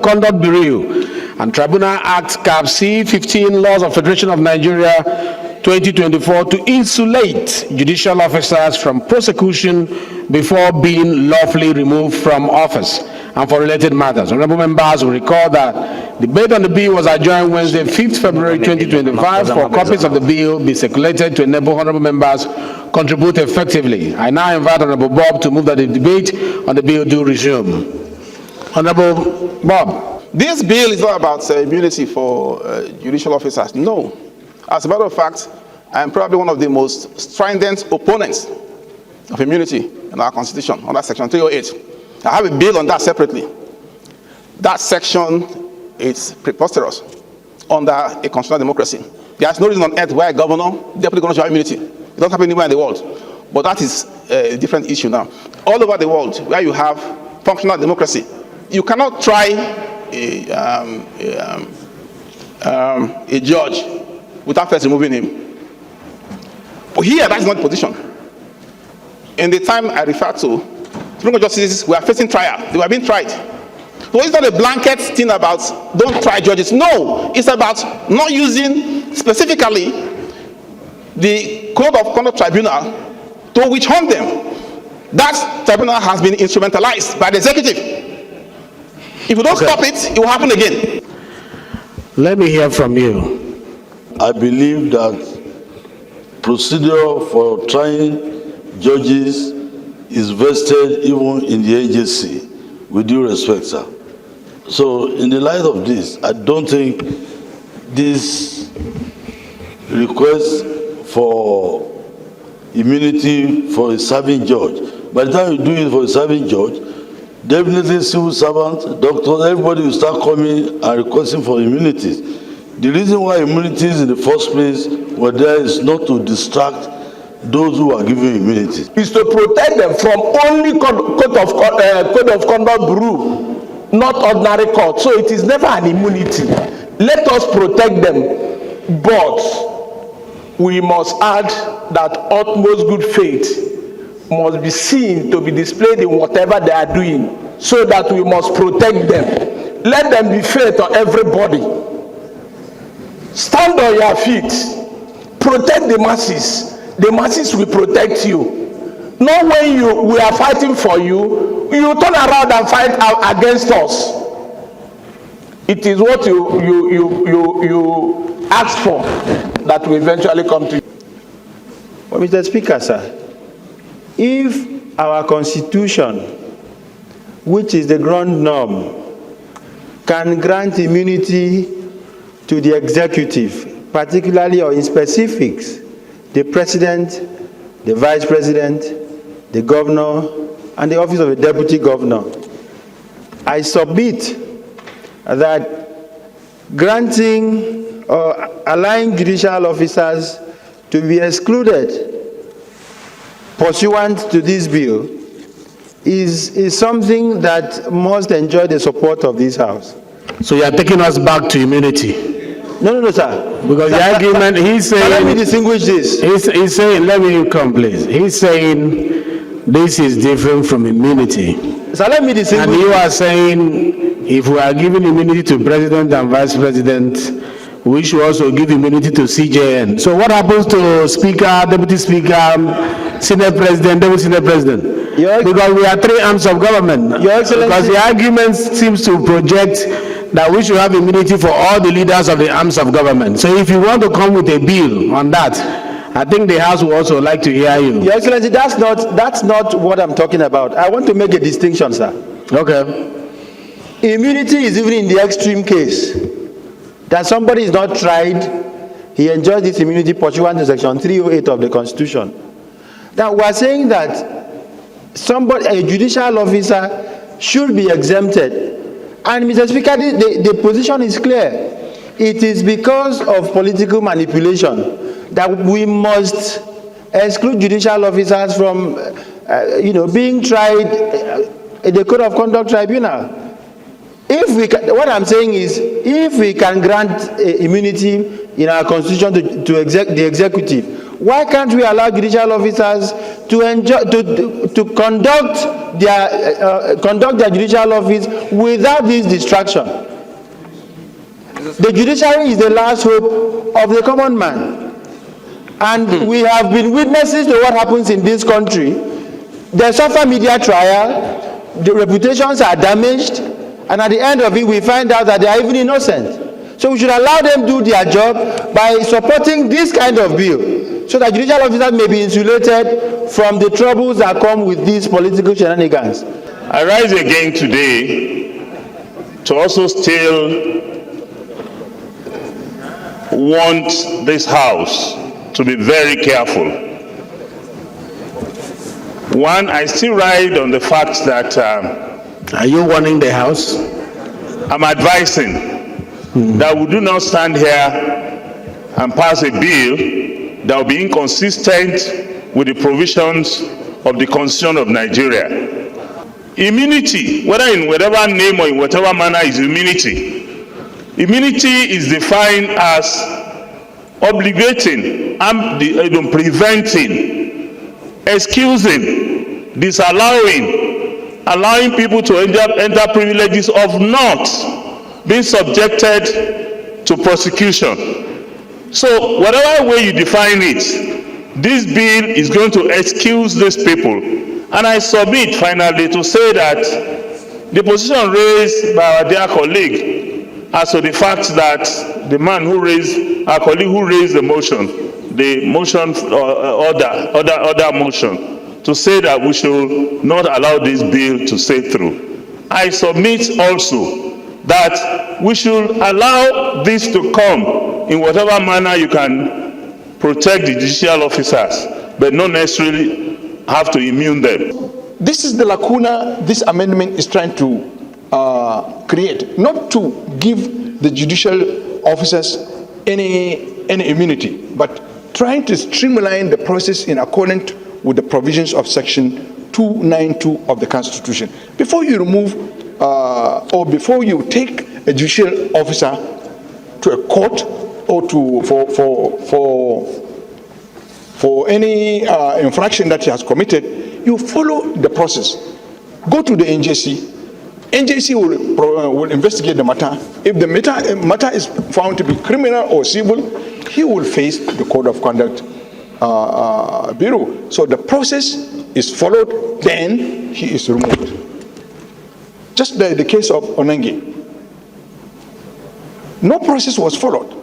Conduct Bureau and Tribunal Act Cap C-15 Laws of Federation of Nigeria 2024 to insulate judicial officers from prosecution before being lawfully removed from office and for related matters. Honorable members will recall that debate on the bill was adjourned Wednesday, 5th February 2025 for copies of the bill be circulated to enable honorable members contribute effectively. I now invite Honorable Bob to move that the debate on the bill do resume. Honorable Bob. This bill is not about immunity for judicial officers. No. As a matter of fact, I am probably one of the most strident opponents of immunity in our Constitution under Section 308. I have a bill on that separately. That section is preposterous under a constitutional democracy. There is no reason on earth why a governor, deputy governor should have immunity. It doesn't happen anywhere in the world. But that is a different issue now. All over the world where you have functional democracy, you cannot try a judge without first removing him. But here, that's not the position. In the time I refer to, Supreme Court justices were facing trial. They were being tried. So it's not a blanket thing about don't try judges. No, it's about not using specifically the Code of Conduct Tribunal to witch hunt them. That tribunal has been instrumentalized by the executive. If you don't stop it, it will happen again. Let me hear from you. I believe that procedure for trying judges is vested even in the agency, with due respect, sir. So in the light of this, I don't think this request for immunity for a serving judge, by the time you do it for a serving judge, definitely civil servants, doctors, everybody will start coming and requesting for immunities. The reason why immunities in the first place were there is not to distract those who are given immunity. Is to protect them from only code of conduct rule, not ordinary court. So it is never an immunity. Let us protect them, but we must add that utmost good faith must be seen to be displayed in whatever they are doing, so that we must protect them. Let them be fair to everybody. Stand on your feet. Protect the masses. The masses will protect you. Not when we are fighting for you, you turn around and fight against us. It is what you ask for that will eventually come to you. Well, Mr. Speaker, sir, if our Constitution, which is the ground norm, can grant immunity to the executive, particularly or in specifics, the president, the vice president, the governor, and the office of the deputy governor, I submit that granting or allowing judicial officers to be excluded pursuant to this bill is something that must enjoy the support of this House. So you are taking us back to immunity? No, sir. Because the argument, he's saying... Let me distinguish this. He's saying, let me come, please. He's saying this is different from immunity. So let me distinguish. And you are saying if we are giving immunity to president and vice president, we should also give immunity to CJN. So what happens to Speaker, Deputy Speaker, Senate President, Deputy Senate President? Because we are three arms of government. Your Excellency, because the argument seems to project that we should have immunity for all the leaders of the arms of government. So if you want to come with a bill on that, I think the House will also like to hear you. Your Excellency, that's not what I'm talking about. I want to make a distinction, sir. Okay. Immunity is even in the extreme case that somebody is not tried, he enjoys this immunity pursuant to Section 308 of the Constitution. Now we're saying that a judicial officer should be exempted. And Mr. Speaker, the position is clear. It is because of political manipulation that we must exclude judicial officers from, being tried in the Code of Conduct Tribunal. If we can, what I'm saying is, if we can grant immunity in our Constitution to the executive, Why can't we allow judicial officers to conduct their judicial office without this distraction? The judiciary is the last hope of the common man. And we have been witnesses to what happens in this country. They suffer media trial, the reputations are damaged, and at the end of it, we find out that they are even innocent. So we should allow them do their job by supporting this kind of bill, so that judicial officers may be insulated from the troubles that come with these political shenanigans. I rise again today to also still want this House to be very careful. One, I still ride on the fact that Are you warning the House? I'm advising that we do not stand here and pass a bill that will be inconsistent with the provisions of the Constitution of Nigeria. Immunity, whether in whatever name or in whatever manner, is immunity. Immunity is defined as obligating, preventing, excusing, disallowing, allowing people to enter privileges of not being subjected to prosecution. So whatever way you define it, this bill is going to excuse these people. And I submit finally to say that the position raised by our dear colleague as to the fact that the man who raised, our colleague who raised the motion order motion, to say that we should not allow this bill to stay through. I submit also that we should allow this to come in whatever manner you can protect the judicial officers, but not necessarily have to immune them. This is the lacuna this amendment is trying to create, not to give the judicial officers any immunity, but trying to streamline the process in accordance with the provisions of Section 292 of the Constitution. Before you remove or before you take a judicial officer to a court or to for any infraction that he has committed, you follow the process. Go to the NJC. NJC will investigate the matter. If the matter is found to be criminal or civil, he will face the Code of Conduct Bureau. So the process is followed, then he is removed. Just the case of Onenge. No process was followed.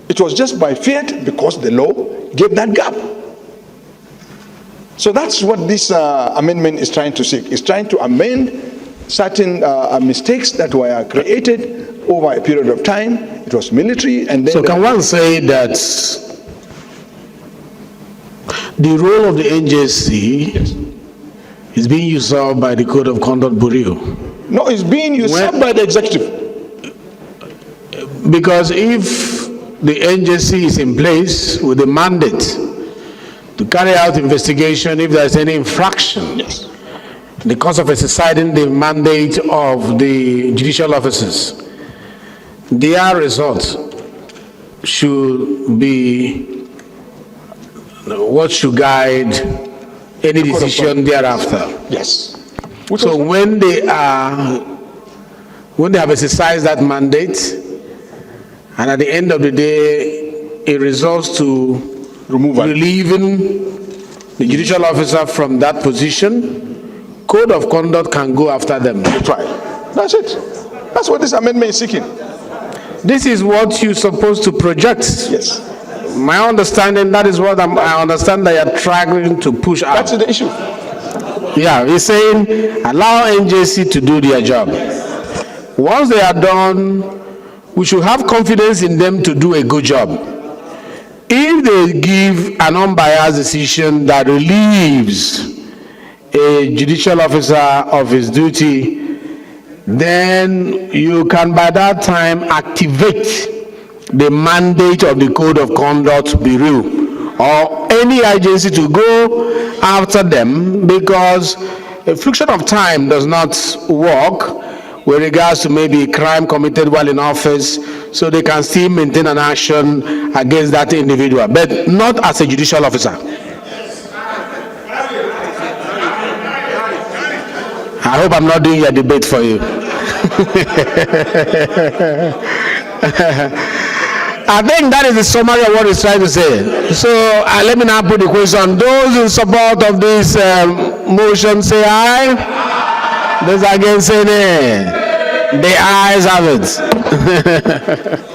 It was just by fiat because the law gave that gap. So that's what this amendment is trying to seek. It's trying to amend certain mistakes that were created over a period of time. It was military, and then... So can one say that the role of the NJC is being usurped by the Code of Conduct Bureau? No, it's being usurped by the executive. Because if the NJC is in place with a mandate to carry out investigation if there's any infraction, Yes. in the course of exercising the mandate of the judicial officers, their results should be what should guide any decision thereafter. Yes. So when they have exercised that mandate, and at the end of the day, it results to relieving the judicial officer from that position, Code of Conduct can go after them. That's right. That's it. That's what this amendment is seeking. This is what you're supposed to project. Yes. My understanding, that is what I understand that you're trying to push out. That's the issue. Yeah, he's saying allow NJC to do their job. Once they are done, we should have confidence in them to do a good job. If they give an unbiased decision that relieves a judicial officer of his duty, then you can by that time activate the mandate of the Code of Conduct Bureau or any agency to go after them, because a friction of time does not work with regards to maybe a crime committed while in office so they can still maintain an action against that individual, but not as a judicial officer. I hope I'm not doing your debate for you. I think that is the summary of what he's trying to say. So let me now put the question. Those in support of this motion say aye. Those against say nay. The ayes have it.